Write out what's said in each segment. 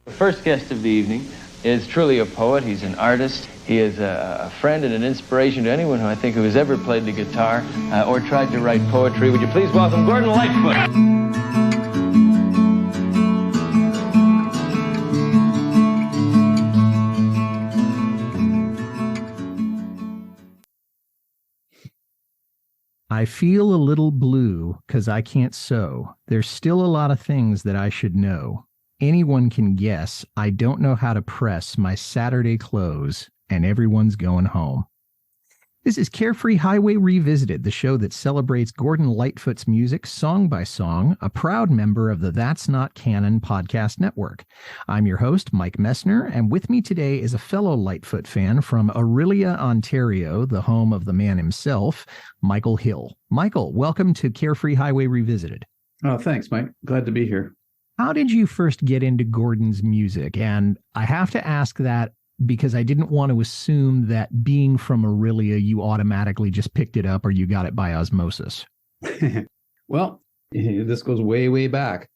The first guest of the evening is truly a poet. He's an artist. He is a friend and an inspiration to anyone who has ever played the guitar or tried to write poetry. Would you please welcome Gordon Lightfoot? I feel a little blue 'cause I can't sew. There's still a lot of things that I should know. Anyone can guess I don't know how to press my Saturday clothes, and everyone's going home. This is Carefree Highway Revisited, the show that celebrates Gordon Lightfoot's music song by song, a proud member of the That's Not Canon podcast network. I'm your host, Mike Messner, and with me today is a fellow Lightfoot fan from Orillia, Ontario, the home of the man himself, Michael Hill. Michael, welcome to Carefree Highway Revisited. Oh, thanks, Mike. Glad to be here. How did you first get into Gordon's music? And I have to ask that because I didn't want to assume that being from Orillia, you automatically just picked it up or you got it by osmosis. Well, this goes way, way back.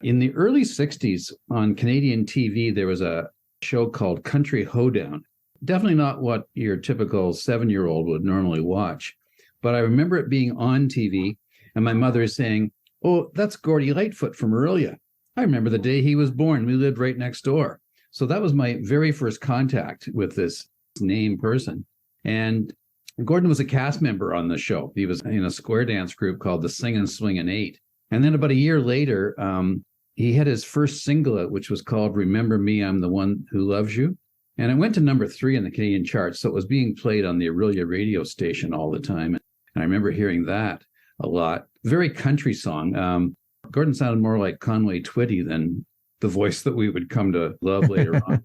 In the early 60s on Canadian TV, there was a show called Country Hoedown. Definitely not what your typical 7-year-old would normally watch. But I remember it being on TV and my mother saying, "Oh, that's Gordy Lightfoot from Orillia. I remember the day he was born. We lived right next door." So that was my very first contact with this name person. And Gordon was a cast member on the show. He was in a square dance group called the Sing and Swing and Eight. And then about a year later, he had his first single out, which was called Remember Me, I'm the One Who Loves You. And it went to number 3 in the Canadian charts. So it was being played on the Orillia radio station all the time. And I remember hearing that a lot. Very country song. Gordon sounded more like Conway Twitty than the voice that we would come to love later on.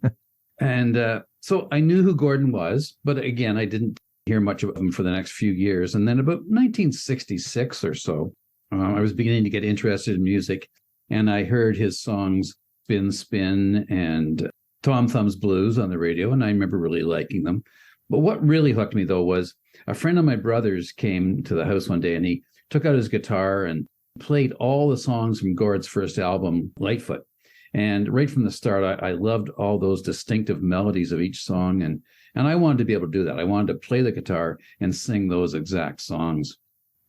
And so I knew who Gordon was, but again, I didn't hear much of him for the next few years. And then about 1966 or so, I was beginning to get interested in music, and I heard his songs Spin Spin and Tom Thumb's Blues on the radio, and I remember really liking them. But what really hooked me, though, was a friend of my brother's came to the house one day, and he took out his guitar and played all the songs from Gord's first album, Lightfoot. And right from the start, I loved all those distinctive melodies of each song. And I wanted to be able to do that. I wanted to play the guitar and sing those exact songs.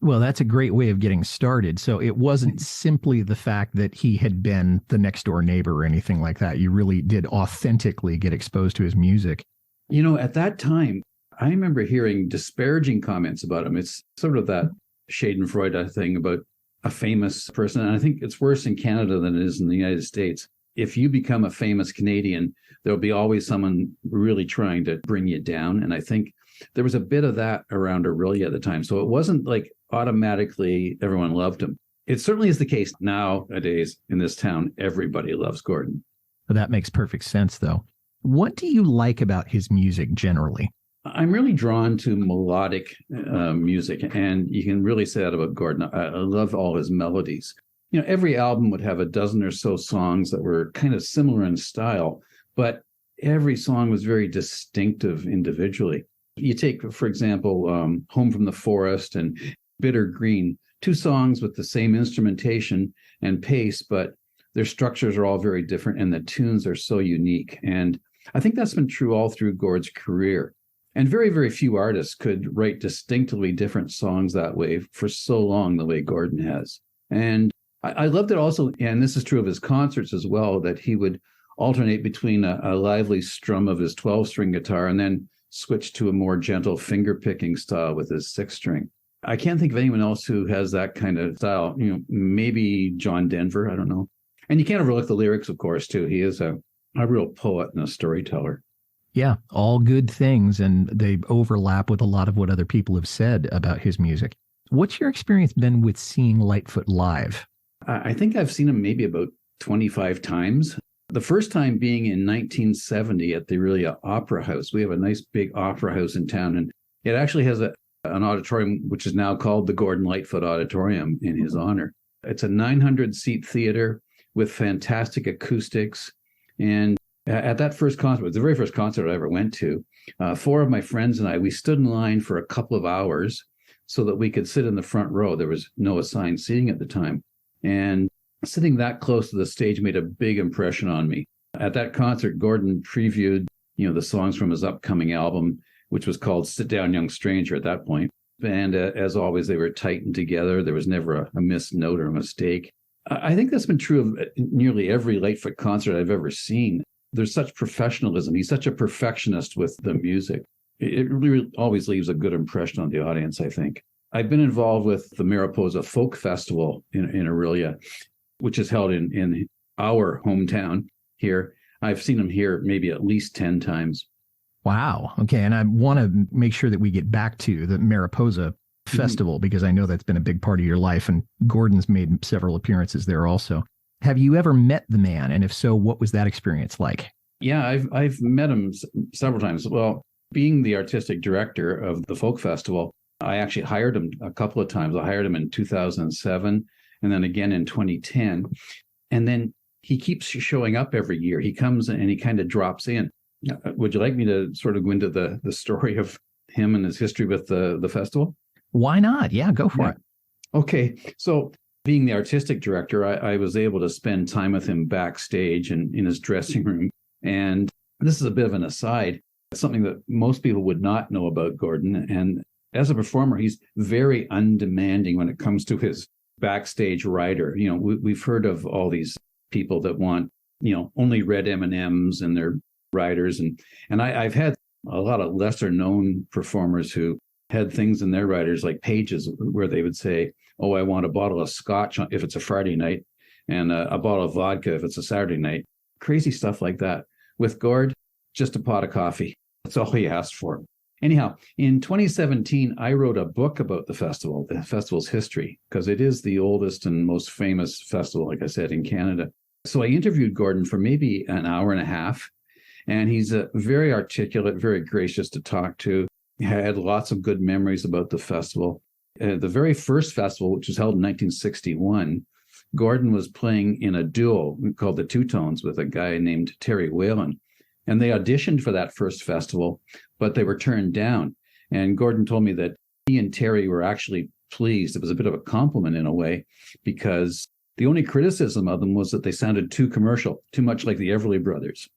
Well, that's a great way of getting started. So it wasn't simply the fact that he had been the next door neighbor or anything like that. You really did authentically get exposed to his music. You know, at that time, I remember hearing disparaging comments about him. It's sort of that Schadenfreude thing about a famous person. And I think it's worse in Canada than it is in the United States. If you become a famous Canadian, there'll be always someone really trying to bring you down. And I think there was a bit of that around Orillia at the time. So it wasn't like automatically everyone loved him. It certainly is the case nowadays in this town. Everybody loves Gordon. Well, that makes perfect sense, though. What do you like about his music generally? I'm really drawn to melodic music, and you can really say that about Gordon. I love all his melodies. You know, every album would have a dozen or so songs that were kind of similar in style, but every song was very distinctive individually. You take, for example, Home from the Forest and Bitter Green, 2 songs with the same instrumentation and pace, but their structures are all very different and the tunes are so unique. And I think that's been true all through Gord's career. And very, very few artists could write distinctively different songs that way for so long, the way Gordon has. And I loved it also, and this is true of his concerts as well, that he would alternate between a lively strum of his 12-string guitar and then switch to a more gentle finger-picking style with his 6-string. I can't think of anyone else who has that kind of style. You know, maybe John Denver, I don't know. And you can't overlook the lyrics, of course, too. He is a real poet and a storyteller. Yeah, all good things, and they overlap with a lot of what other people have said about his music. What's your experience been with seeing Lightfoot live? I think I've seen him maybe about 25 times. The first time being in 1970 at the Orillia Opera House. We have a nice big opera house in town, and it actually has an auditorium which is now called the Gordon Lightfoot Auditorium in his honor. It's a 900-seat theater with fantastic acoustics. And at that first concert, it was the very first concert I ever went to, 4 of my friends and I, we stood in line for a couple of hours so that we could sit in the front row. There was no assigned seating at the time. And sitting that close to the stage made a big impression on me. At that concert, Gordon previewed, the songs from his upcoming album, which was called Sit Down, Young Stranger at that point. And as always, they were tightened together. There was never a missed note or a mistake. I think that's been true of nearly every Lightfoot concert I've ever seen. There's such professionalism. He's such a perfectionist with the music. It really always leaves a good impression on the audience, I think. I've been involved with the Mariposa Folk Festival in Orillia, which is held in our hometown here. I've seen him here maybe at least 10 times. Wow. Okay. And I want to make sure that we get back to the Mariposa Festival because I know that's been a big part of your life. And Gordon's made several appearances there also. Have you ever met the man? And if so, what was that experience like? Yeah, I've met him several times. Well, being the artistic director of the Folk Festival, I actually hired him a couple of times. I hired him in 2007 and then again in 2010. And then he keeps showing up every year. He comes and he kind of drops in. Would you like me to sort of go into the story of him and his history with the festival? Why not? Yeah, go for it. Okay. So being the artistic director, I was able to spend time with him backstage and in his dressing room. And this is a bit of an aside, something that most people would not know about Gordon. And as a performer, he's very undemanding when it comes to his backstage rider. We've heard of all these people that want, only red M&Ms in their riders. And I've had a lot of lesser known performers who had things in their riders like pages where they would say, oh, I want a bottle of scotch if it's a Friday night and a bottle of vodka if it's a Saturday night. Crazy stuff like that. With Gord, just a pot of coffee. That's all he asked for. Anyhow, in 2017, I wrote a book about the festival's history, because it is the oldest and most famous festival, like I said, in Canada. So I interviewed Gordon for maybe an hour and a half, and he's very articulate, very gracious to talk to. He had lots of good memories about the festival. The very first festival, which was held in 1961, Gordon was playing in a duo called the Two Tones with a guy named Terry Whalen. And they auditioned for that first festival, but they were turned down. And Gordon told me that he and Terry were actually pleased. It was a bit of a compliment in a way, because the only criticism of them was that they sounded too commercial, too much like the Everly Brothers.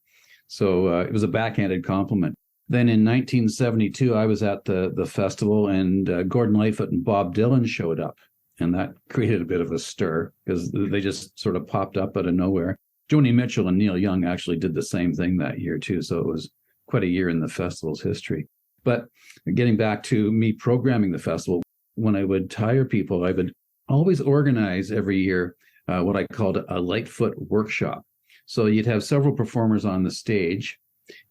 So it was a backhanded compliment. Then in 1972, I was at the festival, and Gordon Lightfoot and Bob Dylan showed up. And that created a bit of a stir because they just sort of popped up out of nowhere. Joni Mitchell and Neil Young actually did the same thing that year, too. So it was quite a year in the festival's history. But getting back to me programming the festival, when I would hire people, I would always organize every year what I called a Lightfoot workshop. So you'd have several performers on the stage,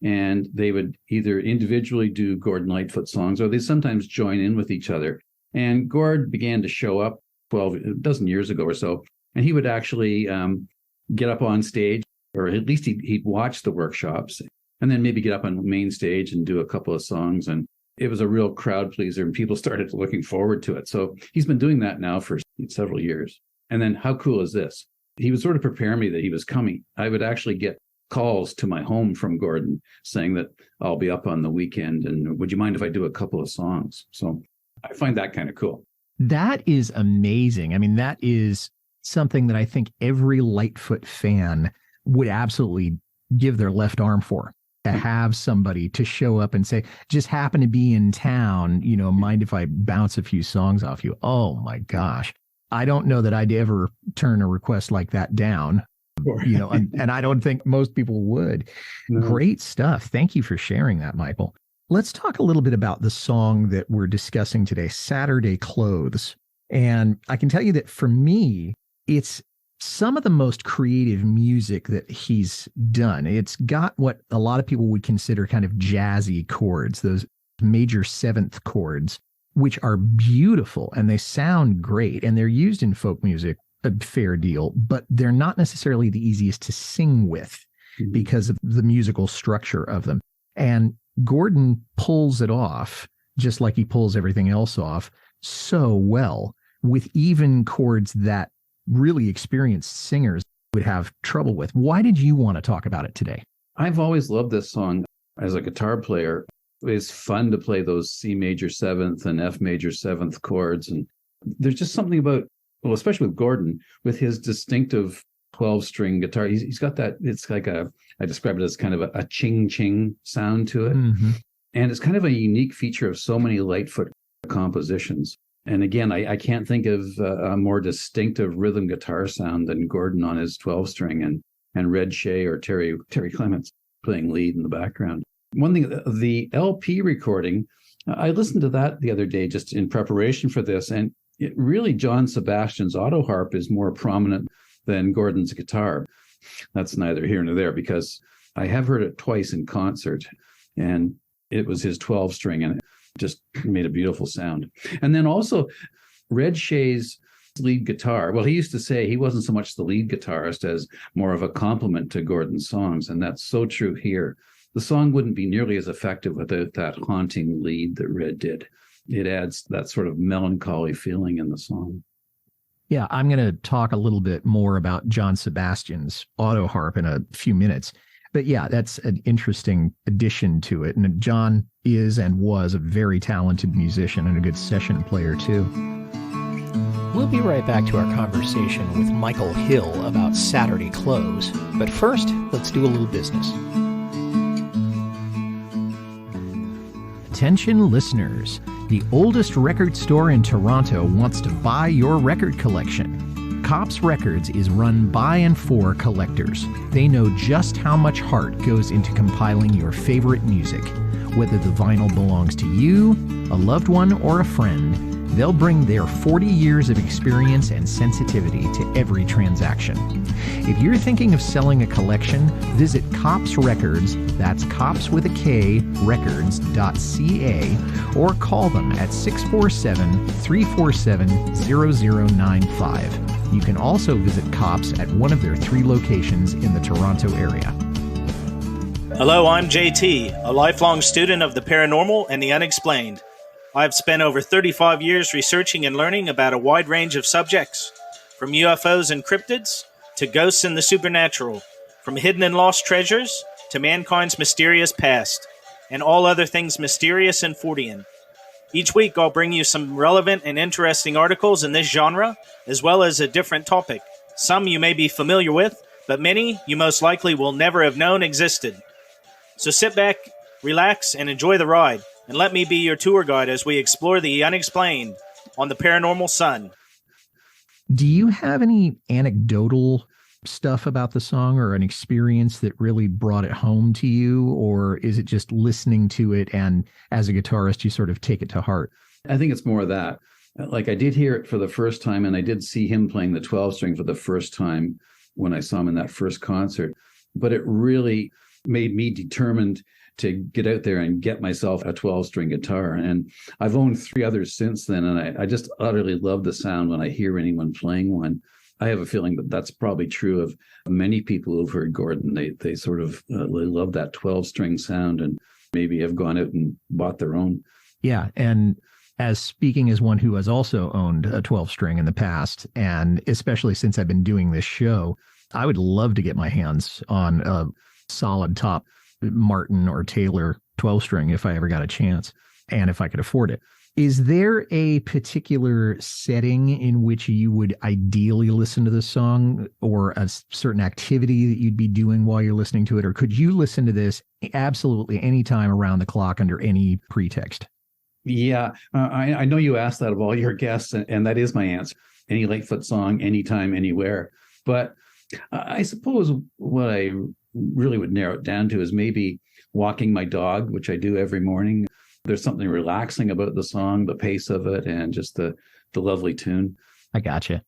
and they would either individually do Gordon Lightfoot songs, or they sometimes join in with each other. And Gord began to show up a dozen years ago or so, and he would actually get up on stage, or at least he'd watch the workshops, and then maybe get up on main stage and do a couple of songs. And it was a real crowd pleaser, and people started looking forward to it. So he's been doing that now for several years. And then how cool is this? He would sort of prepare me that he was coming. I would actually get calls to my home from Gordon saying that I'll be up on the weekend, and would you mind if I do a couple of songs? So I find that kind of cool. That is amazing. I mean, that is something that I think every Lightfoot fan would absolutely give their left arm for, to have somebody to show up and say, just happen to be in town, mind if I bounce a few songs off you? Oh my gosh. I don't know that I'd ever turn a request like that down, and I don't think most people would. No. Great stuff. Thank you for sharing that, Michael. Let's talk a little bit about the song that we're discussing today, Saturday Clothes. And I can tell you that for me, it's some of the most creative music that he's done. It's got what a lot of people would consider kind of jazzy chords, those major seventh chords, which are beautiful and they sound great. And they're used in folk music a fair deal, but they're not necessarily the easiest to sing with because of the musical structure of them. And Gordon pulls it off, just like he pulls everything else off, so well, with even chords that really experienced singers would have trouble with. Why did you want to talk about it today? I've always loved this song as a guitar player. It's fun to play those C major seventh and F major seventh chords. And there's just something about, well, especially with Gordon, with his distinctive 12-string guitar. He's got that, it's like I describe it as kind of a ching-ching sound to it. Mm-hmm. And it's kind of a unique feature of so many Lightfoot compositions. And again, I can't think of a more distinctive rhythm guitar sound than Gordon on his 12-string and Red Shea or Terry Clements playing lead in the background. One thing, the LP recording, I listened to that the other day just in preparation for this, and it really, John Sebastian's auto harp is more prominent than Gordon's guitar. That's neither here nor there, because I have heard it twice in concert, and it was his 12-string, and it just made a beautiful sound. And then also Red Shea's lead guitar. Well, he used to say he wasn't so much the lead guitarist as more of a complement to Gordon's songs, and that's so true here. The song wouldn't be nearly as effective without that haunting lead that Red did. It adds that sort of melancholy feeling in the song. Yeah, I'm going to talk a little bit more about John Sebastian's auto harp in a few minutes. But yeah, that's an interesting addition to it. And John is and was a very talented musician and a good session player, too. We'll be right back to our conversation with Michael Hill about Saturday Close. But first, let's do a little business. Attention listeners, the oldest record store in Toronto wants to buy your record collection. Kopp's Records is run by and for collectors. They know just how much heart goes into compiling your favorite music. Whether the vinyl belongs to you, a loved one, or a friend, they'll bring their 40 years of experience and sensitivity to every transaction. If you're thinking of selling a collection, visit Kopp's Records, that's Kopp's with a K, records.ca, or call them at 647-347-0095. You can also visit Kopp's at one of their 3 locations in the Toronto area. Hello, I'm JT, a lifelong student of the paranormal and the unexplained. I've spent over 35 years researching and learning about a wide range of subjects, from UFOs and cryptids to ghosts and the supernatural, from hidden and lost treasures to mankind's mysterious past, and all other things mysterious and Fortean. Each week I'll bring you some relevant and interesting articles in this genre, as well as a different topic. Some you may be familiar with, but many you most likely will never have known existed. So sit back, relax, and enjoy the ride. And let me be your tour guide as we explore the unexplained on the Paranormal Sun. Do you have any anecdotal stuff about the song or an experience that really brought it home to you? Or is it just listening to it and as a guitarist, you sort of take it to heart? I think it's more of that. Like I did hear it for the first time, and I did see him playing the 12-string for the first time when I saw him in that first concert. But it really made me determined to get out there and get myself a 12-string guitar. And I've owned 3 others since then, and I just utterly love the sound when I hear anyone playing one. I have a feeling that that's probably true of many people who've heard Gordon. They sort of they love that 12-string sound and maybe have gone out and bought their own. Yeah, and as speaking as one who has also owned a 12-string in the past, and especially since I've been doing this show, I would love to get my hands on a solid top Martin or Taylor 12-string if I ever got a chance and if I could afford it. Is there a particular setting in which you would ideally listen to this song, or a certain activity that you'd be doing while you're listening to it? Or could you listen to this absolutely anytime around the clock under any pretext? Yeah, I know you asked that of all your guests, and that is my answer. Any Lightfoot song, anytime, anywhere. But I suppose what I really would narrow it down to is maybe walking my dog, which I do every morning. There's something relaxing about the song, the pace of it, and just the lovely tune. I gotcha.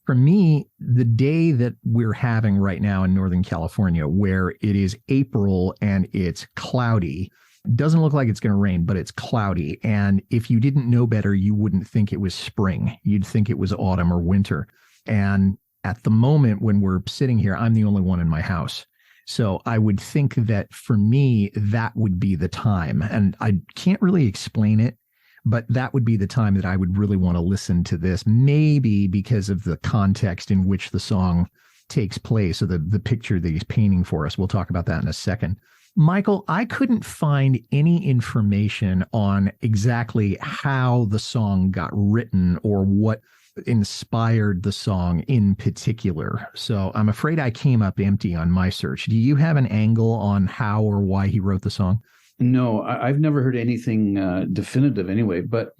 For me, the day that we're having right now in Northern California, where it is April and it's cloudy, doesn't look like it's going to rain, but it's cloudy. And if you didn't know better, you wouldn't think it was spring. You'd think it was autumn or winter. And at the moment when we're sitting here, I'm the only one in my house. So I would think that for me, that would be the time. And I can't really explain it, but that would be the time that I would really want to listen to this, maybe because of the context in which the song takes place, or the picture that he's painting for us. We'll talk about that in a second. Michael, I couldn't find any information on exactly how the song got written or what inspired the song in particular. So I'm afraid I came up empty on my search. Do you have an angle on how or why he wrote the song? No, I've never heard anything definitive anyway. But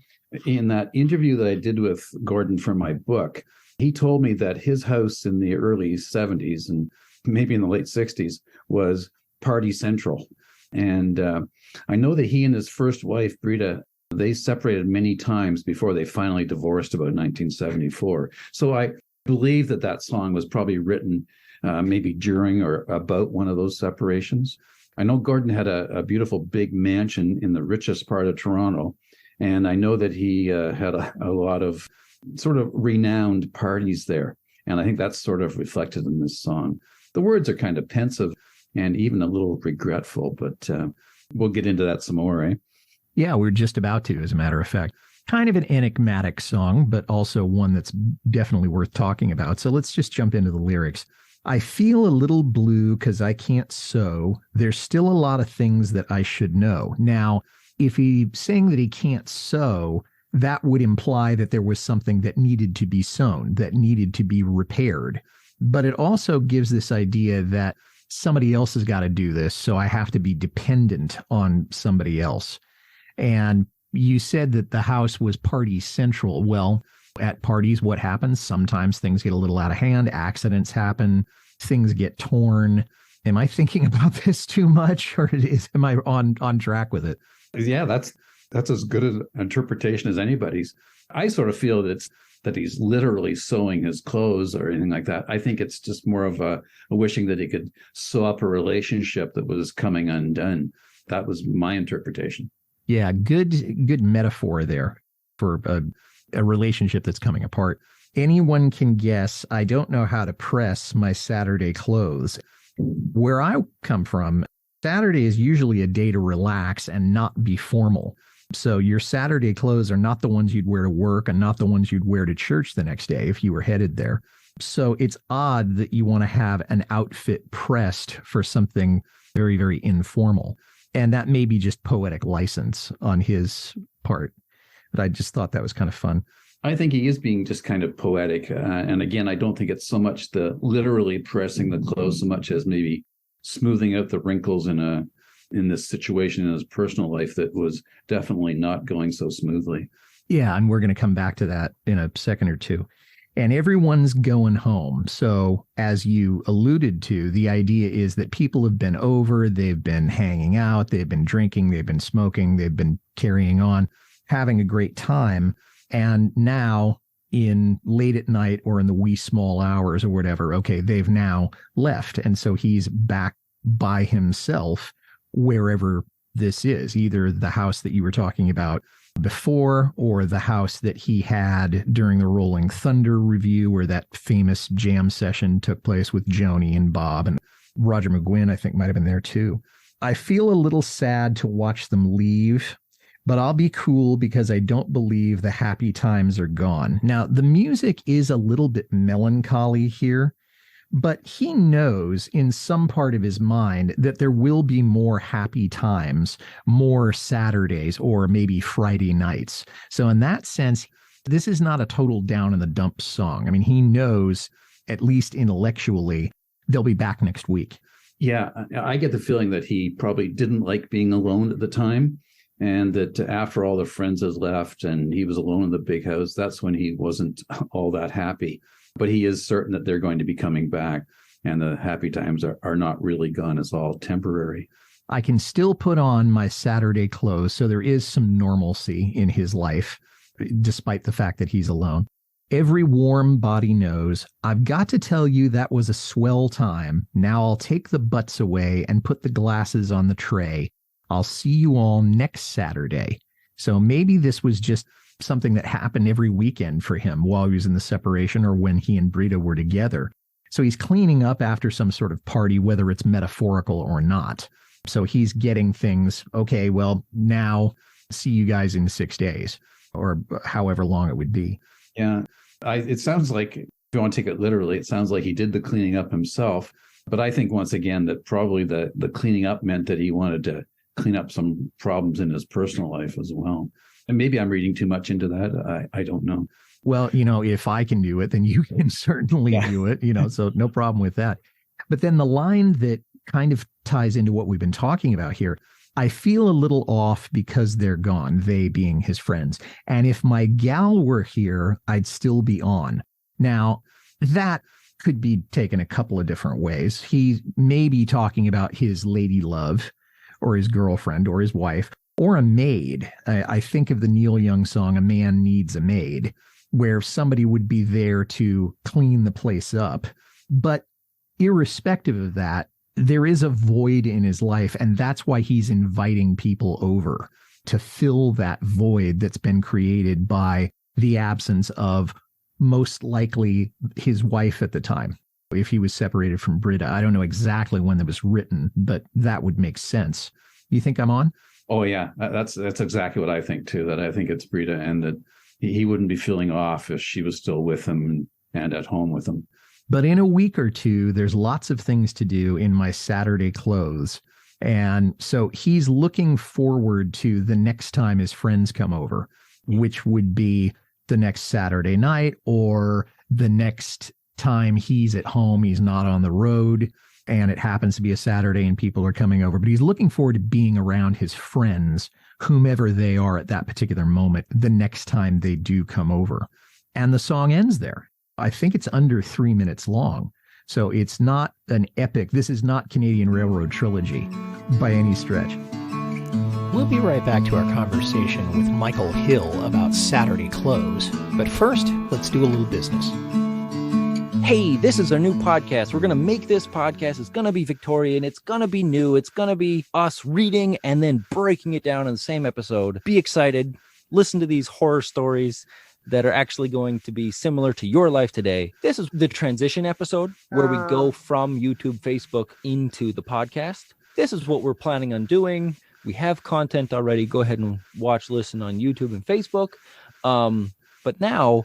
in that interview that I did with Gordon for my book, he told me that his house in the early 70s and maybe in the late 60s was party central. And I know that he and his first wife, Brita, they separated many times before they finally divorced about 1974. So I believe that that song was probably written maybe during or about one of those separations. I know Gordon had a beautiful big mansion in the richest part of Toronto. And I know that he had a lot of sort of renowned parties there. And I think that's sort of reflected in this song. The words are kind of pensive and even a little regretful, but we'll get into that some more, eh? Yeah, we're just about to, as a matter of fact. Kind of an enigmatic song, but also one that's definitely worth talking about. So let's just jump into the lyrics. I feel a little blue because I can't sew. There's still a lot of things that I should know. Now, if he's saying that he can't sew, that would imply that there was something that needed to be sewn, that needed to be repaired. But it also gives this idea that somebody else has got to do this, so I have to be dependent on somebody else. And you said that the house was party central. Well, at parties, what happens? Sometimes things get a little out of hand, accidents happen, things get torn. Am I thinking about this too much, or am I on track with it? Yeah, that's as good an interpretation as anybody's. I sort of feel that he's literally sewing his clothes or anything like that. I think it's just more of a wishing that he could sew up a relationship that was coming undone. That was my interpretation. Yeah, good metaphor there for a relationship that's coming apart. Anyone can guess I don't know how to press my Saturday clothes. Where I come from, Saturday is usually a day to relax and not be formal. So your Saturday clothes are not the ones you'd wear to work and not the ones you'd wear to church the next day if you were headed there. So it's odd that you want to have an outfit pressed for something very, very informal. And that may be just poetic license on his part. But I just thought that was kind of fun. I think he is being just kind of poetic. And again, I don't think it's so much the literally pressing the clothes so much as maybe smoothing out the wrinkles in this situation in his personal life that was definitely not going so smoothly. Yeah, and we're going to come back to that in a second or two. And everyone's going home. So as you alluded to, the idea is that people have been over, they've been hanging out, they've been drinking, they've been smoking, they've been carrying on, having a great time. And now in late at night or in the wee small hours or whatever, okay, they've now left. And so he's back by himself wherever this is, either the house that you were talking about before or the house that he had during the Rolling Thunder review where that famous jam session took place with Joni and Bob, and Roger McGuinn, I think, might have been there too. I feel a little sad to watch them leave, but I'll be cool because I don't believe the happy times are gone. Now, the music is a little bit melancholy here, but he knows in some part of his mind that there will be more happy times, more Saturdays, or maybe Friday nights. So in that sense, this is not a total down in the dumps song. I mean, he knows, at least intellectually, they'll be back next week. Yeah, I get the feeling that he probably didn't like being alone at the time, and that after all the friends had left and he was alone in the big house, that's when he wasn't all that happy. But he is certain that they're going to be coming back, and the happy times are not really gone. It's all temporary. I can still put on my Saturday clothes, so there is some normalcy in his life, despite the fact that he's alone. Every warm body knows, I've got to tell you that was a swell time. Now I'll take the butts away and put the glasses on the tray. I'll see you all next Saturday. So maybe this was just something that happened every weekend for him while he was in the separation or when he and Brita were together. So he's cleaning up after some sort of party, whether it's metaphorical or not. So he's getting things, okay, well, now see you guys in 6 days or however long it would be. Yeah, it sounds like, if you want to take it literally, it sounds like he did the cleaning up himself. But I think once again that probably the cleaning up meant that he wanted to clean up some problems in his personal life as well. And maybe I'm reading too much into that. I don't know. Well, if I can do it, then you can certainly do it, so no problem with that. But then the line that kind of ties into what we've been talking about here, I feel a little off because they're gone, they being his friends. And if my gal were here, I'd still be on. Now, that could be taken a couple of different ways. He may be talking about his lady love or his girlfriend or his wife or a maid. I think of the Neil Young song, A Man Needs a Maid, where somebody would be there to clean the place up. But irrespective of that, there is a void in his life, and that's why he's inviting people over to fill that void that's been created by the absence of most likely his wife at the time. If he was separated from Britta, I don't know exactly when that was written, but that would make sense. You think I'm on? Oh yeah, that's exactly what I think too. That I think it's Britta, and that he wouldn't be feeling off if she was still with him and at home with him. But in a week or two, there's lots of things to do in my Saturday clothes. And so he's looking forward to the next time his friends come over, which would be the next Saturday night or the next time he's at home, he's not on the road, and it happens to be a Saturday and people are coming over. But he's looking forward to being around his friends, whomever they are at that particular moment, the next time they do come over. And the song ends there. I think it's under 3 minutes long. So it's not an epic. This is not Canadian Railroad Trilogy by any stretch. We'll be right back to our conversation with Michael Hill about Saturday clothes. But first, let's do a little business. Hey, this is our new podcast. We're going to make this podcast. It's going to be Victorian. It's going to be new. It's going to be us reading and then breaking it down in the same episode. Be excited. Listen to these horror stories that are actually going to be similar to your life today. This is the transition episode where we go from YouTube, Facebook into the podcast. This is what we're planning on doing. We have content already. Go ahead and watch, listen on YouTube and Facebook. But now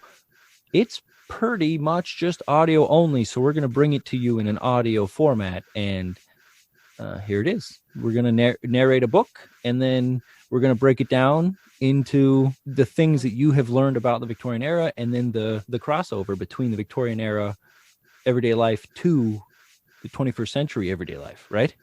it's pretty much just audio only. So we're going to bring it to you in an audio format. And here it is. We're going to narrate a book, and then we're going to break it down into the things that you have learned about the Victorian era, and then the crossover between the Victorian era everyday life to the 21st century everyday life, right?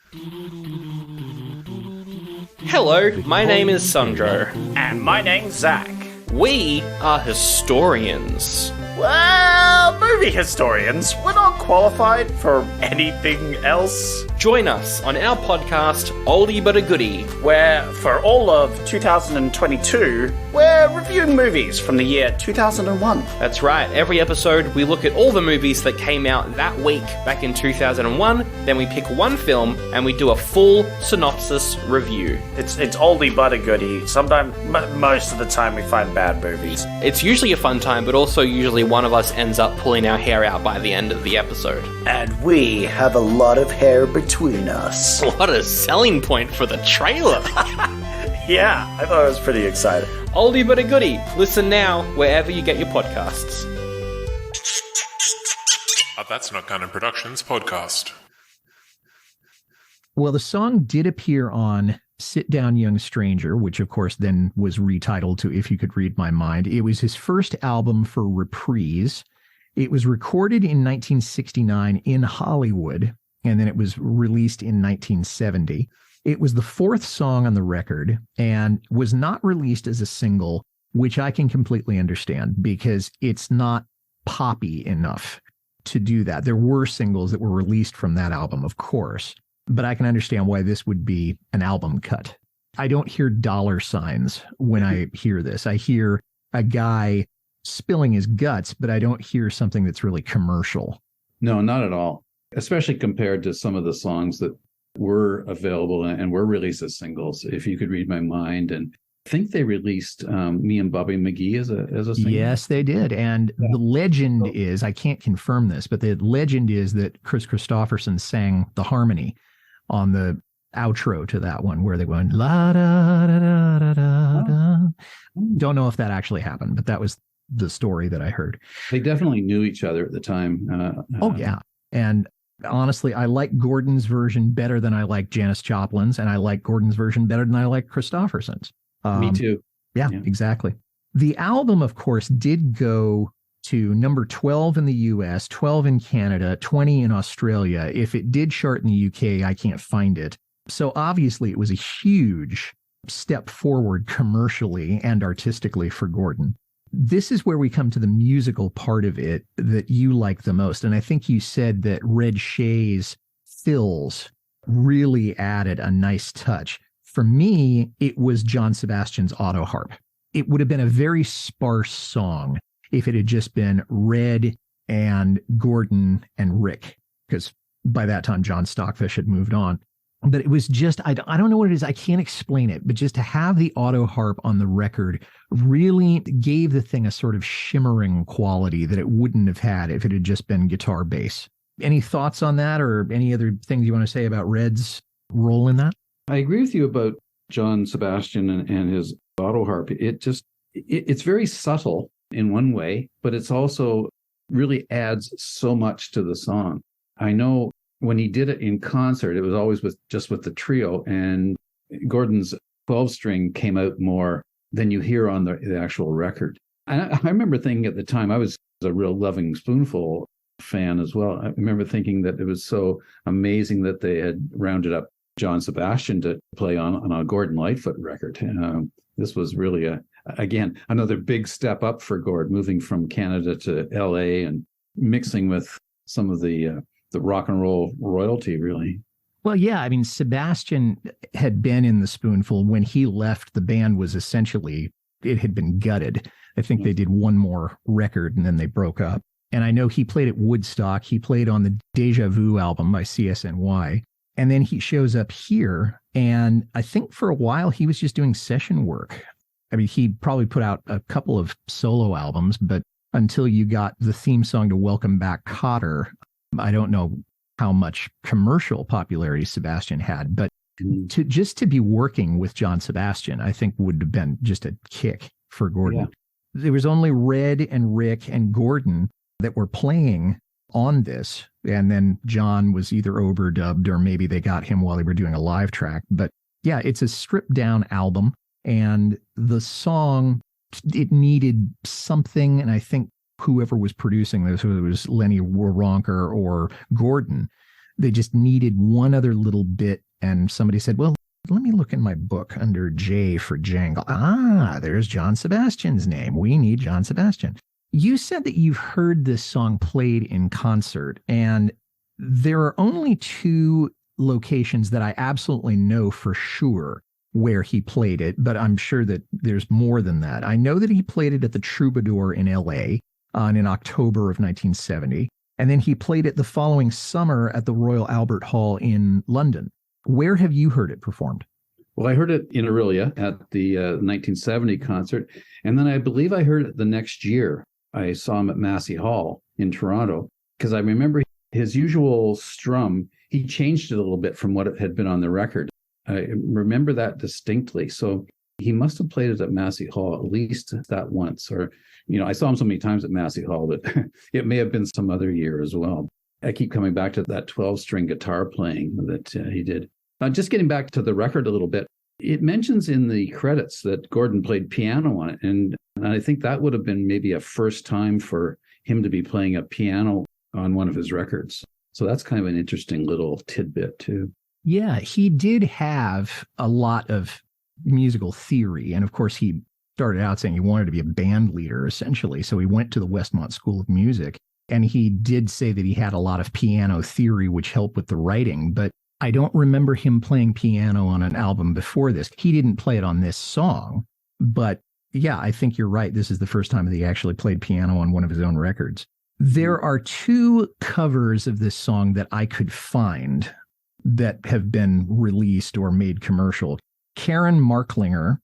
Hello, my name is Sandro. And my name's Zach. We are historians. Well, movie historians. We're not qualified for anything else. Join us on our podcast, Oldie But A Goodie, where for all of 2022, we're reviewing movies from the year 2001. That's right. Every episode, we look at all the movies that came out that week back in 2001. Then we pick one film and we do a full synopsis review. It's oldie but a goodie. Sometimes, most of the time, we find bad movies. It's usually a fun time, but also usually one of us ends up pulling our hair out by the end of the episode. And we have a lot of hair between us. What a selling point for the trailer. Yeah, I thought it was pretty exciting. Oldie But A Goodie. Listen now wherever you get your podcasts. That's Not Canon Productions podcast. Well, the song did appear on Sit Down Young Stranger, which of course then was retitled to If You Could Read My Mind. It was his first album for Reprise. It was recorded in 1969 in Hollywood, and then it was released in 1970. It was the fourth song on the record and was not released as a single, which I can completely understand because it's not poppy enough to do that. There were singles that were released from that album, of course, but I can understand why this would be an album cut. I don't hear dollar signs when I hear this. I hear a guy spilling his guts, but I don't hear something that's really commercial. No, not at all. Especially compared to some of the songs that were available and were released as singles. If You Could Read My Mind, and I think they released Me and Bobby McGee as a single. Yes, they did. And the legend is, I can't confirm this, but the legend is that Chris Christopherson sang the harmony on the outro to that one, where they went la da da da da da da. Don't know if that actually happened, but that was the story that I heard. They definitely knew each other at the time. Oh yeah. And honestly, I like Gordon's version better than I like Janis Joplin's, and I like Gordon's version better than I like Christopherson's. Me too. Yeah, exactly. The album, of course, did go to number 12 in the US, 12 in Canada, 20 in Australia. If it did chart in the UK, I can't find it. So obviously it was a huge step forward commercially and artistically for Gordon. This is where we come to the musical part of it that you like the most. And I think you said that Red Shay's fills really added a nice touch. For me, it was John Sebastian's auto harp. It would have been a very sparse song if it had just been Red and Gordon and Rick, because by that time, John Stockfish had moved on. But it was just, I don't know what it is. I can't explain it. But just to have the auto harp on the record really gave the thing a sort of shimmering quality that it wouldn't have had if it had just been guitar bass. Any thoughts on that, or any other things you want to say about Red's role in that? I agree with you about John Sebastian and his auto harp. It's very subtle in one way, but it's also really adds so much to the song. I know when he did it in concert, it was always with the trio, and Gordon's 12-string came out more than you hear on the actual record. I remember thinking at the time, I was a real Loving Spoonful fan as well. I remember thinking that it was so amazing that they had rounded up John Sebastian to play on a Gordon Lightfoot record. This was really, again, another big step up for Gord, moving from Canada to LA and mixing with some of the rock and roll royalty, really. Well, yeah, I mean, Sebastian had been in the Spoonful. When he left, the band was essentially, it had been gutted. I think they did one more record and then they broke up. And I know he played at Woodstock. He played on the Deja Vu album by CSNY. And then he shows up here. And I think for a while he was just doing session work. I mean, he probably put out a couple of solo albums, but until you got the theme song to Welcome Back, Kotter, I don't know how much commercial popularity Sebastian had, but to be working with John Sebastian, I think would have been just a kick for Gordon. Yeah. There was only Red and Rick and Gordon that were playing on this. And then John was either overdubbed or maybe they got him while they were doing a live track. But yeah, it's a stripped down album. And the song, it needed something. And I think whoever was producing this, whether it was Lenny Waronker or Gordon, they just needed one other little bit. And somebody said, well, let me look in my book under J for Jangle. Ah, there's John Sebastian's name. We need John Sebastian. You said that you've heard this song played in concert, and there are only two locations that I absolutely know for sure where he played it, but I'm sure that there's more than that. I know that he played it at the Troubadour in LA in October of 1970, and then he played it the following summer at the Royal Albert Hall in London. Where have you heard it performed? Well, I heard it in Orillia at the 1970 concert, and then I believe I heard it the next year. I saw him at Massey Hall in Toronto, because I remember his usual strum, he changed it a little bit from what it had been on the record. I remember that distinctly. So he must have played it at Massey Hall at least that once, or, I saw him so many times at Massey Hall that it may have been some other year as well. I keep coming back to that 12-string guitar playing that he did. Just getting back to the record a little bit, it mentions in the credits that Gordon played piano on it. And I think that would have been maybe a first time for him to be playing a piano on one of his records. So that's kind of an interesting little tidbit too. Yeah, he did have a lot of musical theory. And of course, he started out saying he wanted to be a band leader, essentially. So he went to the Westmont School of Music. And he did say that he had a lot of piano theory, which helped with the writing. But I don't remember him playing piano on an album before this. He didn't play it on this song. But yeah, I think you're right. This is the first time that he actually played piano on one of his own records. There are two covers of this song that I could find that have been released or made commercial. Karen Marklinger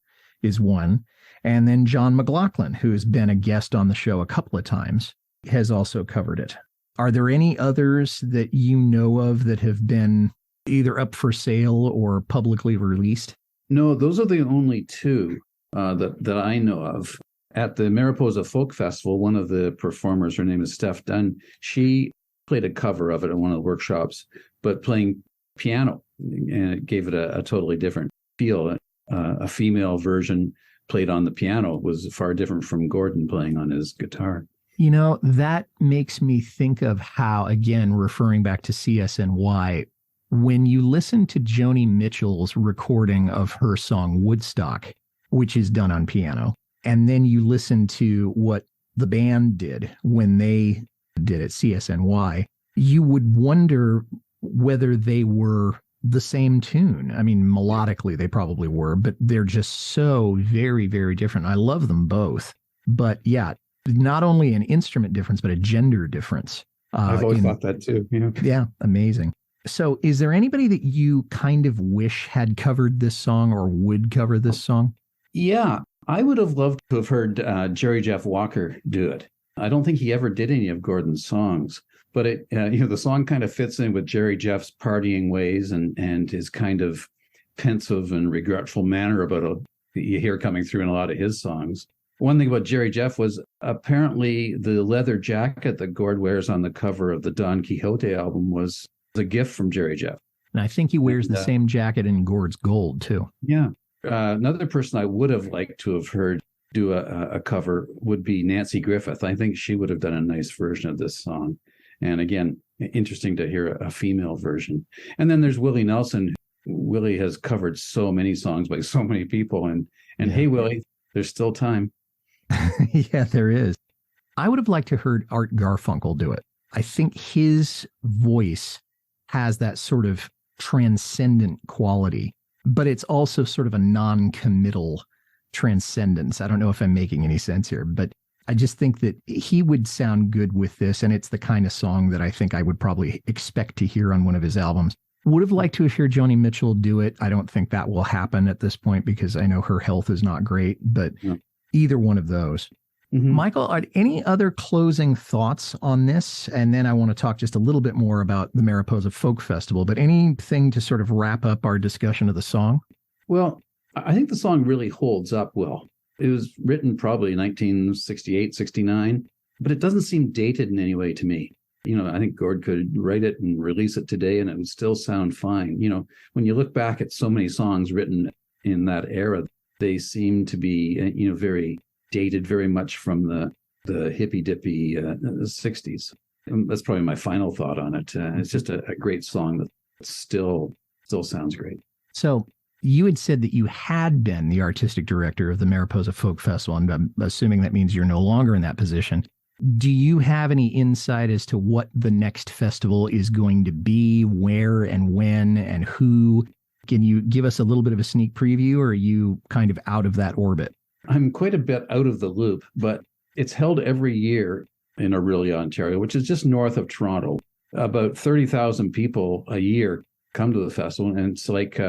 is one. And then John McLaughlin, who has been a guest on the show a couple of times, has also covered it. Are there any others that you know of that have been either up for sale or publicly released? No, those are the only two that I know of. At the Mariposa Folk Festival, one of the performers, her name is Steph Dunn, she played a cover of it at one of the workshops, but playing piano, and it gave it a totally different feel. A female version played on the piano was far different from Gordon playing on his guitar. You know, that makes me think of how, again, referring back to CSNY, when you listen to Joni Mitchell's recording of her song Woodstock, which is done on piano, and then you listen to what the band did when they did it, CSNY, you would wonder whether they were the same tune. I mean, melodically, they probably were, but they're just so very, very different. I love them both. But yeah, not only an instrument difference, but a gender difference. I've always thought that too. Yeah. Yeah, amazing. So is there anybody that you kind of wish had covered this song or would cover this song? Yeah, I would have loved to have heard Jerry Jeff Walker do it. I don't think he ever did any of Gordon's songs, but it, the song kind of fits in with Jerry Jeff's partying ways and his kind of pensive and regretful manner about you hear coming through in a lot of his songs. One thing about Jerry Jeff was apparently the leather jacket that Gord wears on the cover of the Don Quixote album was a gift from Jerry Jeff. And I think he wears the same jacket in Gord's Gold, too. Yeah. Another person I would have liked to have heard do a cover would be Nancy Griffith. I think she would have done a nice version of this song. And again, interesting to hear a female version. And then there's Willie Nelson. Willie has covered so many songs by so many people. And hey, Willie, there's still time. Yeah, there is. I would have liked to heard Art Garfunkel do it. I think his voice has that sort of transcendent quality, but it's also sort of a non-committal transcendence. I don't know if I'm making any sense here, but I just think that he would sound good with this, and it's the kind of song that I think I would probably expect to hear on one of his albums. Would have liked to hear Joni Mitchell do it. I don't think that will happen at this point because I know her health is not great, but either one of those. Mm-hmm. Michael, are any other closing thoughts on this? And then I want to talk just a little bit more about the Mariposa Folk Festival, but anything to sort of wrap up our discussion of the song? Well, I think the song really holds up well. It was written probably 1968, 69, but it doesn't seem dated in any way to me. I think Gord could write it and release it today and it would still sound fine. When you look back at so many songs written in that era, they seem to be, very dated, very much from the hippy-dippy 60s. And that's probably my final thought on it. It's just a great song that still sounds great. So you had said that you had been the artistic director of the Mariposa Folk Festival, and I'm assuming that means you're no longer in that position. Do you have any insight as to what the next festival is going to be, where and when and who? Can you give us a little bit of a sneak preview, or are you kind of out of that orbit? I'm quite a bit out of the loop, but it's held every year in Orillia, Ontario, which is just north of Toronto. About 30,000 people a year come to the festival, and it's like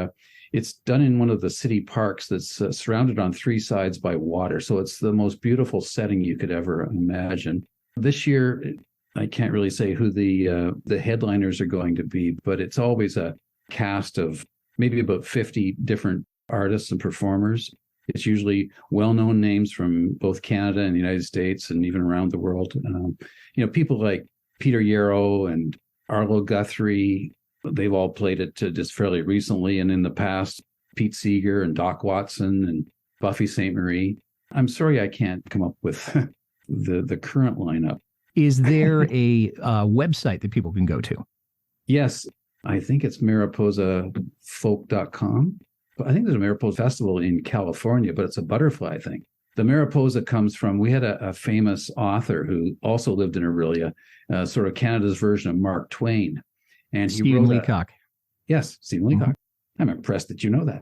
it's done in one of the city parks that's surrounded on three sides by water. So it's the most beautiful setting you could ever imagine. This year, I can't really say who the headliners are going to be, but it's always a cast of maybe about 50 different artists and performers. It's usually well-known names from both Canada and the United States and even around the world. People like Peter Yarrow and Arlo Guthrie, they've all played it just fairly recently. And in the past, Pete Seeger and Doc Watson and Buffy St. Marie. I'm sorry I can't come up with the current lineup. Is there a website that people can go to? Yes, I think it's mariposafolk.com. I think there's a Mariposa Festival in California, but it's a butterfly thing. The Mariposa comes from, we had a famous author who also lived in Orillia, sort of Canada's version of Mark Twain. And Stephen Leacock. Yes, Stephen Leacock. Mm-hmm. I'm impressed that you know that.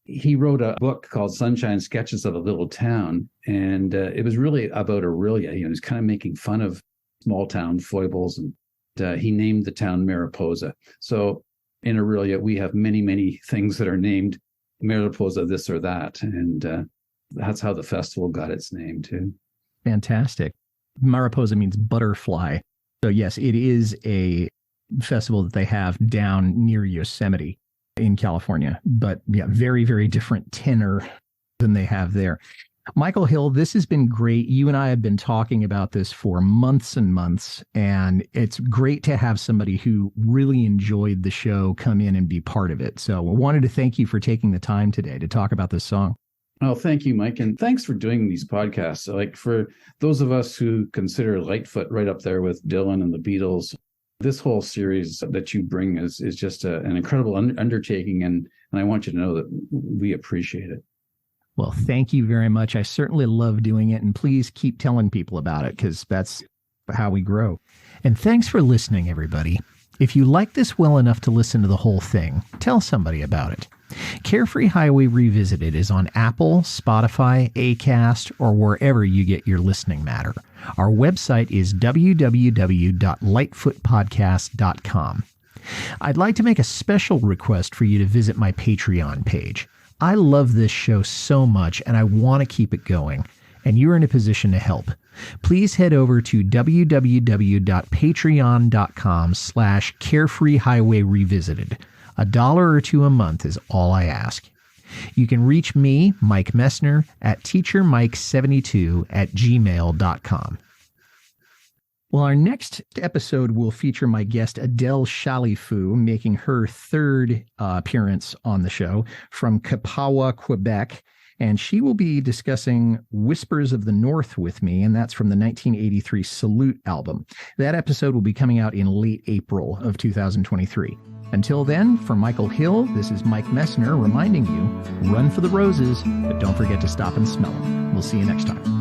He wrote a book called Sunshine Sketches of a Little Town, and it was really about Orillia. He was kind of making fun of small town foibles, and he named the town Mariposa. So in Orillia, we have many, many things that are named Mariposa this or that, and that's how the festival got its name too. Fantastic. Mariposa means butterfly. So yes, it is a festival that they have down near Yosemite in California, but yeah, very, very different tenor than they have there. Michael Hill, this has been great. You and I have been talking about this for months and months, and it's great to have somebody who really enjoyed the show come in and be part of it. So I wanted to thank you for taking the time today to talk about this song. Oh, thank you, Mike. And thanks for doing these podcasts. Like for those of us who consider Lightfoot right up there with Dylan and the Beatles, this whole series that you bring is just an incredible undertaking. And I want you to know that we appreciate it. Well, thank you very much. I certainly love doing it. And please keep telling people about it because that's how we grow. And thanks for listening, everybody. If you like this well enough to listen to the whole thing, tell somebody about it. Carefree Highway Revisited is on Apple, Spotify, Acast, or wherever you get your listening matter. Our website is www.lightfootpodcast.com. I'd like to make a special request for you to visit my Patreon page. I love this show so much, and I want to keep it going, and you're in a position to help. Please head over to www.patreon.com/carefreehighwayrevisited. $1 or $2 a month is all I ask. You can reach me, Mike Messner, at teachermike72@gmail.com. Well, our next episode will feature my guest Adele Chalifoux, making her third appearance on the show from Kapawa, Quebec. And she will be discussing Whispers of the North with me, and that's from the 1983 Salute album. That episode will be coming out in late April of 2023. Until then, for Michael Hill, this is Mike Messner reminding you, run for the roses, but don't forget to stop and smell them. We'll see you next time.